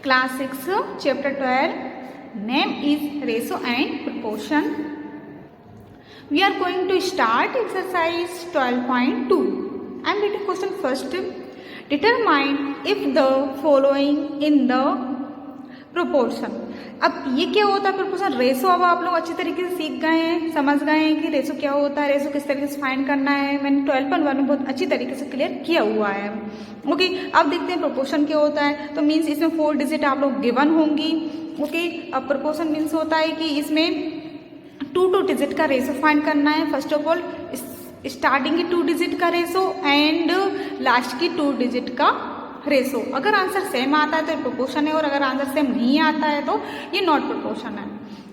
Class 6, Chapter 12, name is ratio and proportion. We are going to start exercise 12.2. I am reading question first. Determine if the following in the proportion. अब ये क्या होता है proportion? Ratio अब आप लोग अच्छी तरीके से सीख गए हैं, समझ गए हैं कि रेशो क्या होता है, रेशो किस तरीके से फाइंड करना है। मैंने 12.1 में बहुत अच्छी तरीके से क्लियर किया हुआ है। ओके, अब देखते हैं प्रोपोर्शन क्या होता है। तो मीन्स इसमें 4 डिजिट आप लोग गिवन होंगी। ओके, अब प्रोपोर्शन मीन्स होता है कि इसमें 2 डिजिट का रेशो फाइंड करना है। फर्स्ट ऑफ ऑल स्टार्टिंग की 2 डिजिट का रेशो एंड लास्ट की 2 डिजिट का रेशो। अगर आंसर सेम आता है तो प्रोपोर्शन है, और अगर आंसर सेम नहीं आता है तो ये नॉट प्रोपोर्शन है।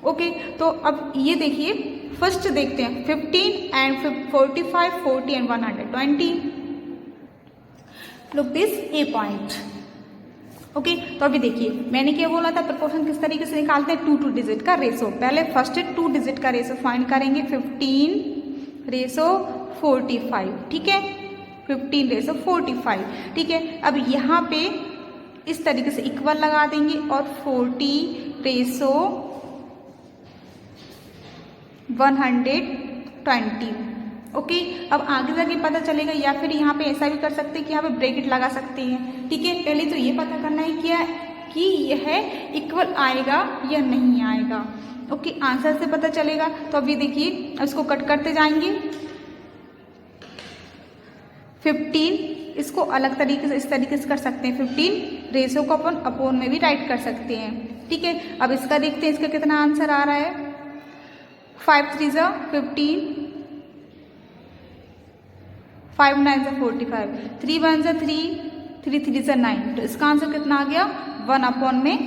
ओके, तो अब ये देखिए, फर्स्ट देखते हैं 15 and 45, 40 and 120। Look this A point. Okay, तो अभी देखिए मैंने क्या बोला था, प्रोपोर्शन किस तरीके से निकालते हैं? 2 डिजिट का रेशो। पहले फर्स्ट 2 डिजिट का रेशो फाइंड करेंगे, 15 रेशो 45, ठीक है, 15 रेशो 45, ठीक है। अब यहाँ पे इस तरीके से इक्वल लगा देंगे और 40 रेशो 120। ओके, अब आगे जाके पता चलेगा, या फिर यहाँ पे ऐसा भी कर सकते हैं कि यहाँ पे ब्रैकेट लगा सकते हैं, ठीक है। पहले तो ये पता करना है क्या कि यह इक्वल आएगा या नहीं आएगा। ओके, आंसर से पता चलेगा। तो अभी देखिए, अब इसको कट करते जाएंगे। 15 इसको अलग तरीके से इस तरीके से कर सकते हैं, 15 रेशो को अपन अपोन में भी राइट कर सकते हैं, ठीक है। अब इसका देखते हैं, इसका कितना आंसर आ रहा है। 5 3 जा 15, 5 9 जा 45, 3 1 जा 3, 3 3 जा 9। तो इसका आंसर कितना आ गया? 1 अपॉन में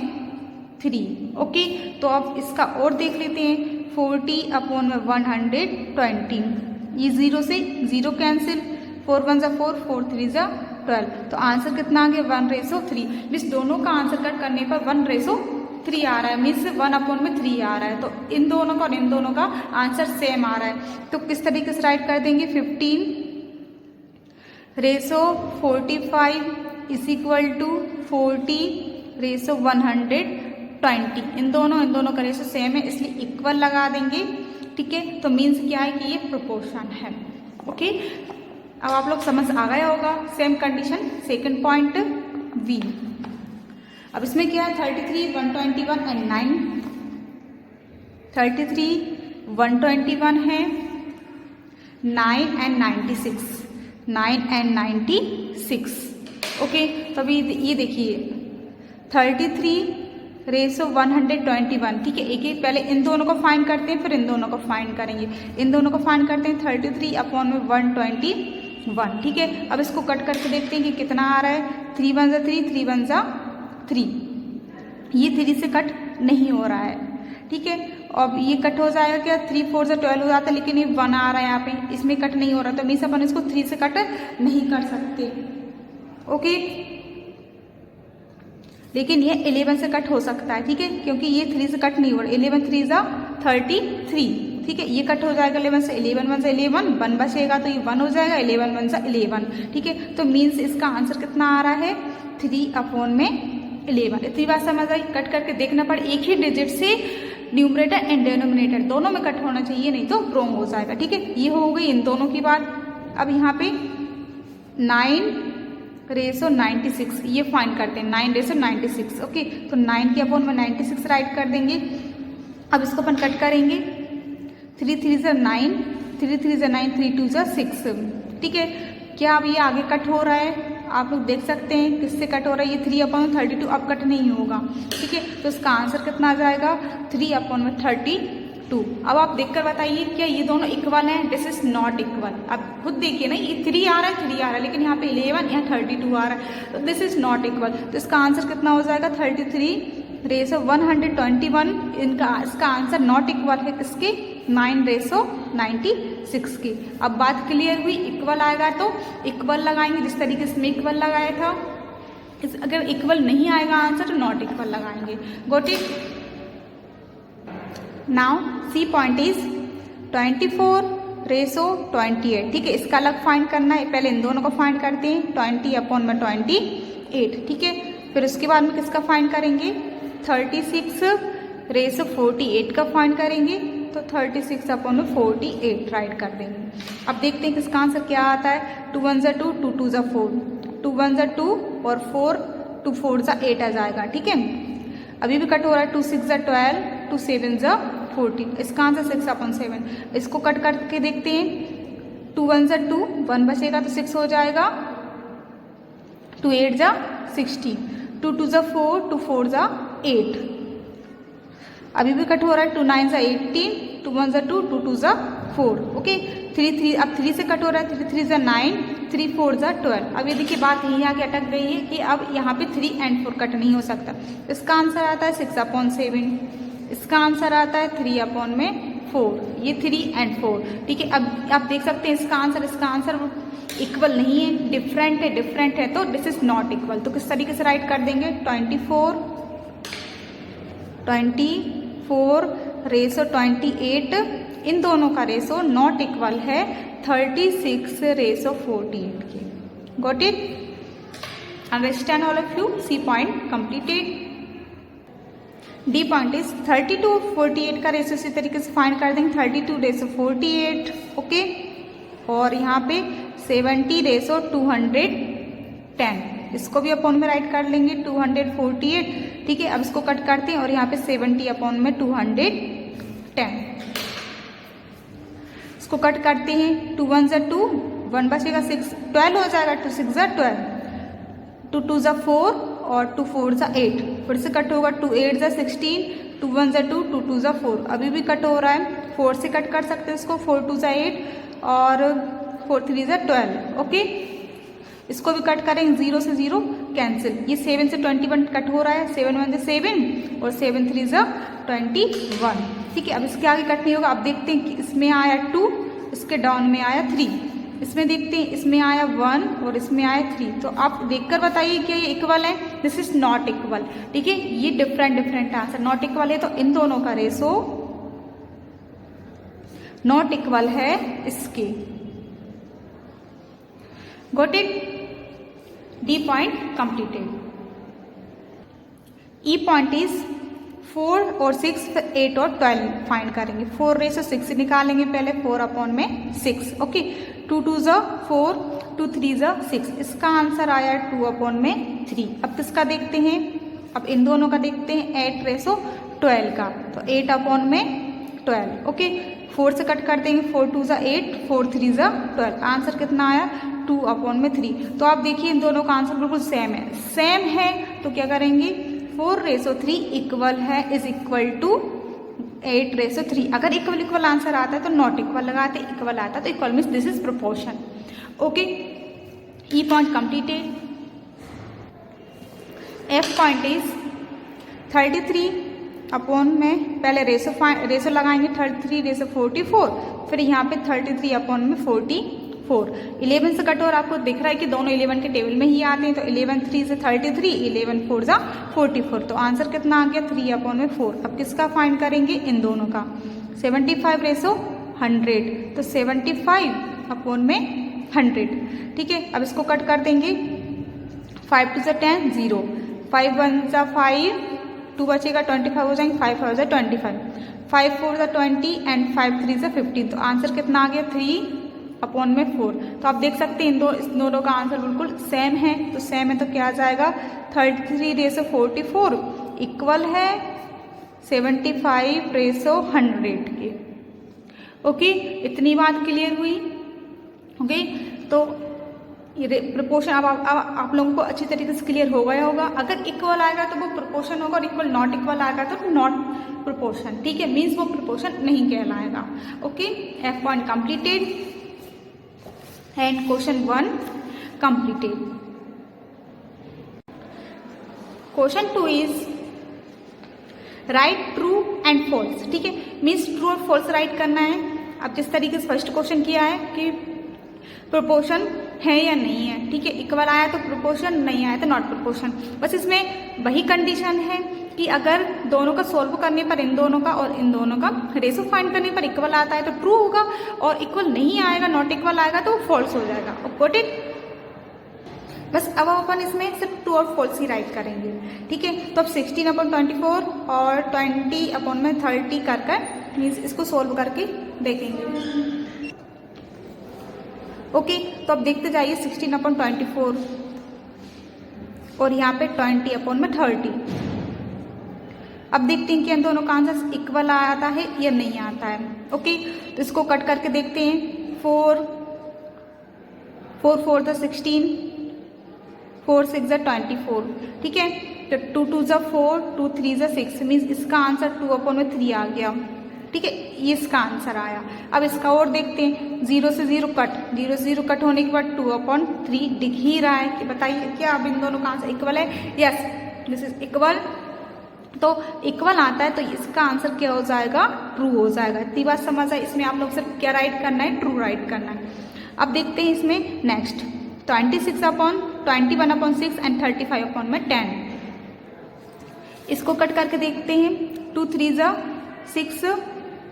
3। ओके, तो अब इसका और देख लेते हैं, 40 अपॉन में 120। ये 0 से 0 कैंसिल, 4 1 जा 4, 4 3 जा 12। तो आंसर कितना आ गया? 1 रेशो 3। मीन्स दोनों का आंसर कट करने पर 1 रेशो 3 आ रहा है, मीन्स 1 अपॉन में 3 आ रहा है। तो इन दोनों का और इन दोनों का आंसर सेम आ रहा है। तो किस तरीके से राइट कर देंगे? 15 ratio 45 is equal to 40 ratio 120। इन दोनों का रेशो सेम है, इसलिए इक्वल लगा देंगे, ठीक है। तो मीन्स क्या है कि ये प्रोपोर्शन है। ओके, अब आप लोग समझ आ गया होगा। Same condition second point B. अब इसमें क्या है? 33 121 एंड 9। 33 121 है, 9 एंड 96, 9 एंड 96। ओके, तो अभी ये देखिए 33 रेशो 121, ठीक है। एक पहले इन दोनों को फाइंड करते हैं, फिर इन दोनों को फाइंड करेंगे। इन दोनों को फाइंड करते हैं, 33 अपॉन में 121, ठीक है। अब इसको कट करके देखते हैं कि कितना आ रहा है। 3 1 जा 3, 3 1 जा 3। ये 3 से कट नहीं हो रहा है, ठीक है। अब ये कट हो जाएगा क्या? 3 4 जा 12 हो जाता है, लेकिन ये 1 आ रहा है यहाँ पे, इसमें कट नहीं हो रहा। तो मीन्स अपन इसको 3 से कट नहीं कर सकते। ओके, लेकिन ये 11 से कट हो सकता है, ठीक है, क्योंकि ये 3 से कट नहीं हो रहा। 11 3 जा 33, ठीक है। ये कट हो जाएगा 11 से, 11 1 से 11, 1 बचेगा तो ये 1 हो जाएगा, 11 1 से 11, ठीक है। तो मीन्स इसका आंसर कितना आ रहा है? 3 अपॉन में 11। इतनी बात समझ आई? कट करके देखना पड़े, एक ही डिजिट से न्यूमरेटर एंड डिनोमिनेटर दोनों में कट होना चाहिए, नहीं तो रॉन्ग हो जाएगा, ठीक है। ये हो गई इन दोनों की बात। अब यहाँ पे 9 रेशो 96 ये फाइंड करते हैं, 9 रेशो 96। ओके, तो 9 के अपॉन में 96 राइट कर देंगे। अब इसको अपन कट करेंगे, 3 3 जा 9, 3 3 जा 9, 3 2 जा 6, ठीक है। क्या अब ये आगे कट हो रहा है? आप लोग देख सकते हैं किससे कट हो रहा है। ये 3 अपॉन में 32 अब कट नहीं होगा, ठीक है। तो इसका आंसर कितना आ जाएगा? 3 अपॉन में 32। अब आप देखकर बताइए क्या ये दोनों इक्वल हैं? This is not equal. अब खुद देखिए ना, ये 3 आ रहा है, 3 आ रहा है, लेकिन यहाँ पे 11 यहाँ 32 आ रहा है, तो दिस इज नॉट इक्वल। तो इसका आंसर कितना हो जाएगा? 33 रेशो 121। इसका आंसर नॉट इक्वल है किसके? 9 रेशो 96 की। अब बात क्लियर हुई? इक्वल आएगा तो इक्वल लगाएंगे, जिस तरीके से मैं इक्वल लगाया था। अगर इक्वल नहीं आएगा आंसर तो नॉट इक्वल लगाएंगे। Got it? Now C point is 24 ratio 28, ठीक है। इसका अलग फाइंड करना है, पहले इन दोनों को फाइंड करते हैं। 20 अपॉन में 28, ठीक है। फिर उसके बाद में किसका फाइंड करेंगे, 36 रेशो 48 का फाइंड करेंगे, तो 36 अपॉन में 48 राइट कर देंगे। अब देखते हैं किसका आंसर क्या आता है। 2 1 2, 2 2 4, 2 1 2 और 4 2 4 8 आ जाएगा। ठीक है, अभी भी कट हो रहा है। 2 6 12, 2 7 14, इसका आंसर 6 अपॉन 7। इसको कट करके देखते हैं। 2 1 2, 1 बचेगा तो 6 हो जाएगा, 2 8 16, 2 2 4, 2 4 8, अभी भी कट हो रहा है। 2 9 18, 2 1 2, 2 2 4, ओके। 3 3, अब 3 से कट हो रहा है। 3 3 9, 3 4 12। अब ये देखिए बात यही आके अटक गई है कि अब यहाँ पे 3 and 4 कट नहीं हो सकता। इसका आंसर आता है 6 अपॉन 7, इसका आंसर आता है 3 अपॉन में 4, ये 3 and 4। ठीक है, अब आप देख सकते हैं इसका आंसर इक्वल नहीं है, डिफरेंट है, तो दिस इज नॉट इक्वल। तो किस तरीके से राइट कर देंगे, 24 रेशो 28, इन दोनों का रेशो नॉट इक्वल है 36 रेशो 48 के। Got it? Understand all of you? C point completed. D point is 32 48 का रेशो इसी तरीके से फाइंड कर देंगे, 32 रेशो 48, ओके। और यहाँ पे 70 रेशो 210, इसको भी अपॉन में राइट कर लेंगे, 248। ठीक है, अब इसको कट करते हैं और यहाँ पे 70 अपॉन में 210, इसको कट करते हैं। 2 1 2, 1 बचेगा, 6 12 हो जाएगा, 2 6 12, 2 2 4 और 2 4 8, फिर से कट होगा। 2 8 16, 2 1 2, 2 2 4, अभी भी कट हो रहा है। 4 से कट कर सकते हैं इसको, 4 2 8 और 4 3 12, ओके। इसको भी कट करेंगे, 0 से 0 कैंसिल। ये 7 से 21 कट हो रहा है, 7 1 7 और 7 3 21। ठीक है, अब इसके आगे कट नहीं होगा। अब देखते हैं कि इसमें आया 2, इसके डाउन में आया 3, इसमें देखते हैं इसमें आया 1 और इसमें आया 3। तो आप देखकर बताइए कि ये इक्वल है, दिस इज नॉट इक्वल। ठीक है, ये डिफरेंट आंसर नॉट इक्वल है, तो इन दोनों का रेशो नॉट इक्वल है इसके। Got it? D point completed. E point is 4 और 6, 8 और 12 फाइंड करेंगे। 4 रेशो 6 निकालेंगे पहले, 4 अपॉन में 6, ओके। 2 2 4, 2 3 6, इसका आंसर आया 2 अपॉन में 3। अब किसका देखते हैं, अब इन दोनों का देखते हैं, 8 रेशो 12 का, तो 8 अपॉन में 12, ओके। 4 से कट कर देंगे, 4 2 8, 4 3 12, आंसर कितना आया, 2 अपॉन में 3। तो आप देखिए इन दोनों का आंसर बिल्कुल सेम है, तो क्या करेंगे, 4 रेशो 3 इक्वल है, इज इक्वल टू 8 रेशो 3। अगर इक्वल आंसर आता है तो नॉट इक्वल लगाते, इक्वल आता है तो equal means this is proportion, okay. E point completed. F point is 33 upon में पहले रेशो लगाएंगे, 33 रेशो 44, फिर यहाँ पे 33 अपॉन में 44। 11 से कट और आपको दिख रहा है कि दोनों 11 के टेबल में ही आते हैं, तो 11 3 से 33, 11 4 44, तो आंसर कितना आ गया, 3 अपॉन में 4। अब किसका फाइंड करेंगे, इन दोनों का। 75 रेशो 100, तो 75 अपॉन में 100। ठीक है, अब इसको कट कर देंगे। 5 2 10, 0, 5 1 5, 2 बचेगा, 25 हो जाएंगे, 5 5 25, 5 4 20 एंड 5 3 15, तो आंसर कितना आ गया, 3 अपॉन में 4। तो आप देख सकते हैं इस दोनों का आंसर बिल्कुल सेम है, तो सेम है तो क्या आ जाएगा, 33 रेशो 44 इक्वल है 75 रेशो 100 के। ओके, इतनी बात क्लियर हुई। ओके, तो ये प्रोपोर्शन अब आप लोगों को अच्छी तरीके से क्लियर हो गया होगा। अगर इक्वल आएगा तो वो प्रोपोर्शन होगा और इक्वल नॉट इक्वल आएगा तो नॉट प्रोपोर्शन। ठीक है, मीन्स वो प्रोपोर्शन नहीं कहलाएगा। Okay, F point completed and question 1 completed. Question 2 is write true and false. ठीक है, मीन्स ट्रू और फॉल्स राइट करना है। अब जिस तरीके से फर्स्ट क्वेश्चन किया है कि प्रोपोर्शन है या नहीं है। ठीक है, इक्वल आया तो प्रोपोर्शन, नहीं आया तो नॉट प्रोपोर्शन। बस इसमें वही कंडीशन है कि अगर दोनों का सोल्व करने पर इन दोनों का और इन दोनों का रेशो फाइंड करने पर इक्वल आता है तो ट्रू होगा, और इक्वल नहीं आएगा, नॉट इक्वल आएगा तो फॉल्स हो जाएगा। Got it? बस अब अपन इसमें सिर्फ ट्रू और फॉल्स ही राइट करेंगे, ठीक है। तो अब 16/24 और 20/30 कर कर मीन्स इसको सोल्व करके देखेंगे। ओके, तो अब देखते जाइए 16/24 और यहाँ पे 20/30। अब देखते हैं कि इन दोनों का आंसर इक्वल आता है या नहीं आता है। ओके, तो इसको कट करके देखते हैं। 4 4 × 16, 4 6 = 24, ठीक है। तो 2 2 = 4, 2 3 = 6 मीन्स इसका आंसर 2/3 आ गया, ठीक है। ये इसका आंसर आया। अब इसका और देखते हैं, 0 से 0 कट, 0 से 0 कट होने के बाद 2/3 दिख ही रहा है कि बताइए क्या अब इन दोनों का आंसर इक्वल है? Yes, this is equal. तो इक्वल आता है तो इसका आंसर क्या हो जाएगा? ट्रू हो जाएगा। इतनी बात समझ आए। इसमें आप लोग सिर्फ क्या राइट करना है? ट्रू राइट करना है। अब देखते हैं इसमें नेक्स्ट 26/21/6 एंड 35/10। इसको कट करके देखते हैं। 2 3 = 6,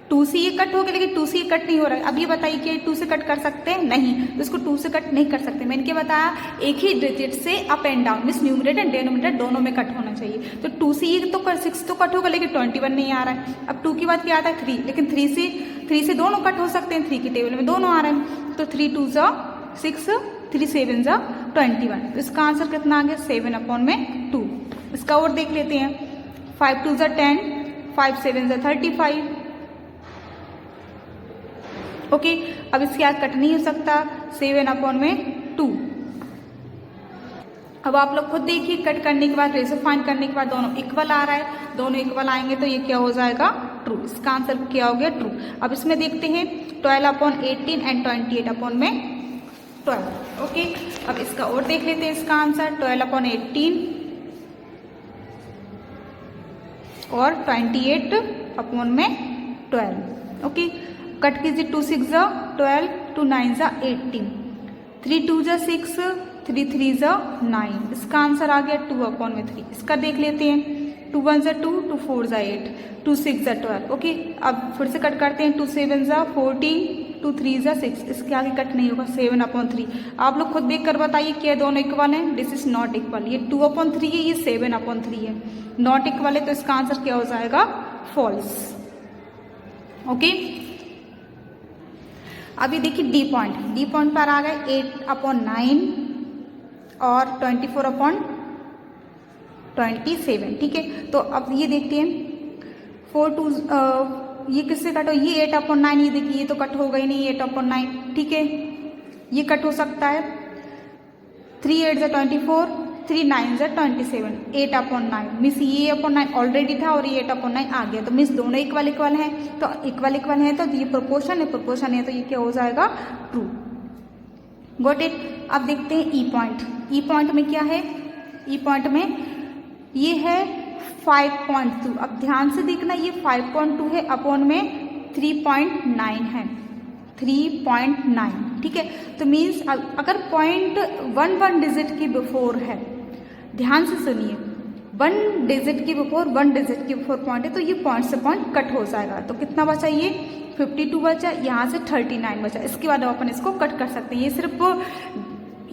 2 से ये कट हो गया, लेकिन 2 से ये कट नहीं हो रहा है। अब ये बताइए कि 2 से कट कर सकते हैं? नहीं, तो इसको 2 से कट नहीं कर सकते। मैंने क्या बताया? एक ही डिजिट से up and down means numerator and denominator दोनों में कट होना चाहिए। तो 2 से ये तो 6 तो कट होगा, लेकिन 21 नहीं आ रहा है। अब 2 के बाद क्या आता है? 3, लेकिन 3 से दोनों कट हो सकते हैं। 3 की टेबल में दोनों आ रहे हैं। तो 3 2 = 6, 3 7 = 21। तो इसका आंसर कितना आ गया? 7/2। इसका और देख लेते हैं। 5 2 = 10, 5 7 = 35। ओके, अब इसके आगे कट नहीं हो सकता। 7/2। अब आप लोग खुद देखिए, कट करने के बाद रेशो फाइंड करने के बाद दोनों इक्वल आ रहा है। दोनों इक्वल आएंगे तो ये क्या हो जाएगा? ट्रू। इसका आंसर क्या हो गया? ट्रू। अब इसमें देखते हैं 12/18 एंड 28/12। ओके, अब इसका और देख लेते हैं इसका आंसर। 12/18 और 28/12। ओके, कट कीजिए। 2 6 = 12, 2 9 = 18, 3 2 = 6, 3 3 = 9। इसका आंसर आ गया 2/3। इसका देख लेते हैं। 2 1 = 2, 2 4 = 8, 2 6 = 12। ओके, अब फिर से कट करते हैं। 2 7 = 14, 2 3 = 6। इसके आगे कट नहीं होगा। 7/3। आप लोग खुद देख कर बताइए क्या दोनों इक्वल हैं? This is not equal. ये 2/3 है, ये 7/3 है। नॉट इक्वल है तो इसका आंसर क्या हो जाएगा? फॉल्स। ओके, अभी देखिए डी पॉइंट। डी पॉइंट पर आ गए 8/9 और 24/27, ठीक है। तो अब ये देखते हैं 4 2 ये किससे कट हो? ये 8/9, ये देखिए ये तो कट होगा ही नहीं 8/9, ठीक है। ये कट हो सकता है। 3 8 = 24, 3 9 = 27, 8/9 मीन्स ये 8/9 ऑलरेडी था और ये 8/9 आ गया। तो मीन्स दोनों इक्वल हैं। तो इक्वल है तो ये प्रोपोर्शन है, प्रोपोर्शन है तो ये क्या हो जाएगा? ट्रू। Got it. अब देखते हैं ई पॉइंट। ई पॉइंट में क्या है? ई पॉइंट में ये है 5.2। अब ध्यान से देखना, ये 5.2 है, अपॉन में 3.9 है, 3.9, ठीक है। तो मीन्स अगर पॉइंट 1 डिजिट की बिफोर है, ध्यान से सुनिए, 1 डिजिट की बिफोर पॉइंट है तो ये पॉइंट से पॉइंट कट हो जाएगा। तो कितना बचा? ये 52 बचा, यहाँ से 39 बचा। इसके बाद अपन इसको कट कर सकते हैं। ये सिर्फ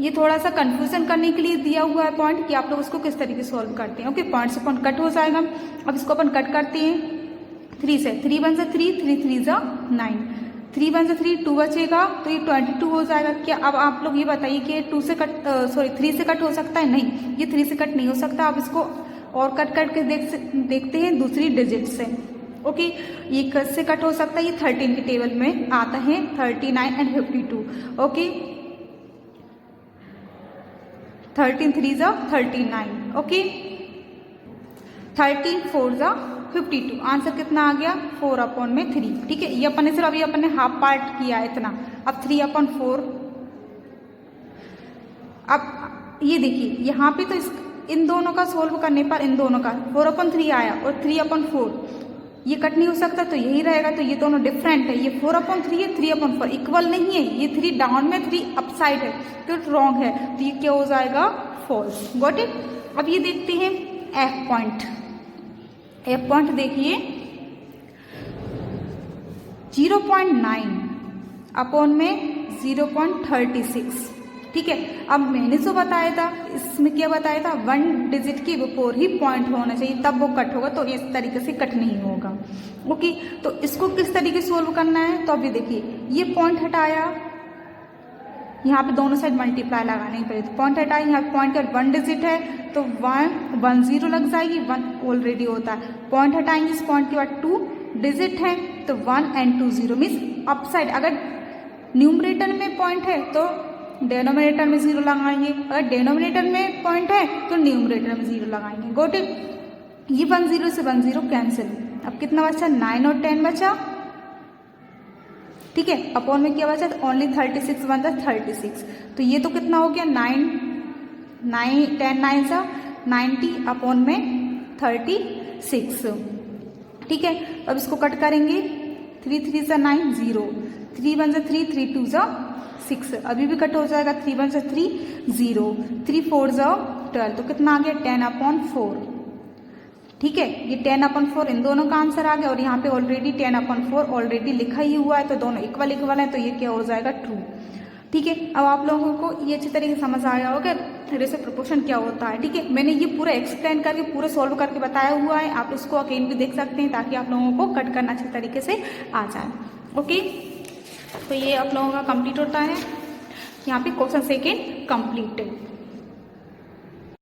ये थोड़ा सा कंफ्यूजन करने के लिए दिया हुआ है पॉइंट कि आप लोग उसको किस तरीके से सॉल्व करते हैं। ओके, पॉइंट से पॉइंट कट हो जाएगा। अब इसको अपन कट करते हैं 3 से। 3 1 = 3, 3 3 = 9, 3 1 = 3, 2 बचेगा तो ये 22 हो जाएगा। क्या अब आप लोग ये बताइए कि 3 से कट हो सकता है? नहीं, ये 3 से कट नहीं हो सकता। आप इसको और कट करके देखते हैं दूसरी डिजिट से। ओके, ये किससे कट हो सकता है? ये 13 की टेबल में आता है, 39 एंड 52। ओके, 13 3 = 39। ओके, 13 4 = 52। आंसर कितना आ गया? 4/3, ठीक है। ये अपन ने सिर्फ अभी अपन ने हाफ पार्ट किया है इतना। अब 3/4। अब ये देखिए यहाँ पे तो इन दोनों का सोल्व करने पर इन दोनों का 4/3 आया और 3/4 ये कट नहीं हो सकता तो यही रहेगा। तो ये दोनों डिफरेंट है। ये 4/3 है, 3/4 इक्वल नहीं है। ये 3 डाउन में, 3 अपसाइड है तो रॉन्ग है। तो ये क्या हो जाएगा? फॉल्स। Got it. अब ये देखते हैं एफ पॉइंट। एफ पॉइंट देखिए 0.9 अपॉन में 0.36। ठीक है। अब मैंने जो बताया था, इसमें क्या बताया था, 1 डिजिट के बिफोर ही पॉइंट होना चाहिए, तब वो कट होगा, तो इस तरीके से कट नहीं होगा। ओके, तो इसको किस तरीके से सोल्व करना है, तो अभी देखिए ये पॉइंट हटाया, यहाँ पे दोनों साइड मल्टीप्लाई लगाने के पड़े, तो पॉइंट हटाए, यहाँ पॉइंट का 1 डिजिट है तो 1 0 लग जाएगी, 1 ऑलरेडी होता है। पॉइंट हटाएंगे, इस पॉइंट के बाद 2 डिजिट है तो 1 and 2 0 मीन्स अप साइड, अगर न्यूमरेटर में पॉइंट है तो डेनोमिनेटर में 0 लगाएंगे, अगर डेनोमिनेटर में पॉइंट है तो न्यूमरेटर में 0 लगाएंगे। Got it. ये 1 0 से 1 0 कैंसिल। अब कितना बचा, 9 और 10 बचा, ठीक है। अपॉन में क्या बचा, ओनली 36 1 36, तो ये तो कितना हो गया, 10 9 सा 90 अपॉन में 36, ठीक है। अब इसको कट करेंगे, 3 3 सा 9 0, 3 1 सा 3, 3 2 सा 6, अभी भी कट हो जाएगा, 3 1 सा 3 0, 3 4 सा 12, तो कितना आ गया 10/4, ठीक है। ये 10/4 इन दोनों का आंसर आ गया, और यहाँ पे ऑलरेडी 10/4 ऑलरेडी लिखा ही हुआ है, तो दोनों इक्वल इक्वल है, तो ये क्या हो जाएगा, ट्रू, ठीक है। अब आप लोगों को ये अच्छी तरीके से समझ आया होगा रेशो प्रोपोर्शन क्या होता है, ठीक है। मैंने ये पूरा एक्सप्लेन करके पूरा सॉल्व करके बताया हुआ है, आप इसको अकेले भी देख सकते हैं, ताकि आप लोगों को कट करना अच्छे तरीके से आ जाए। ओके, तो ये आप लोगों का कंप्लीट होता है, यहाँ पे क्वेश्चन सेकेंड कंप्लीट है।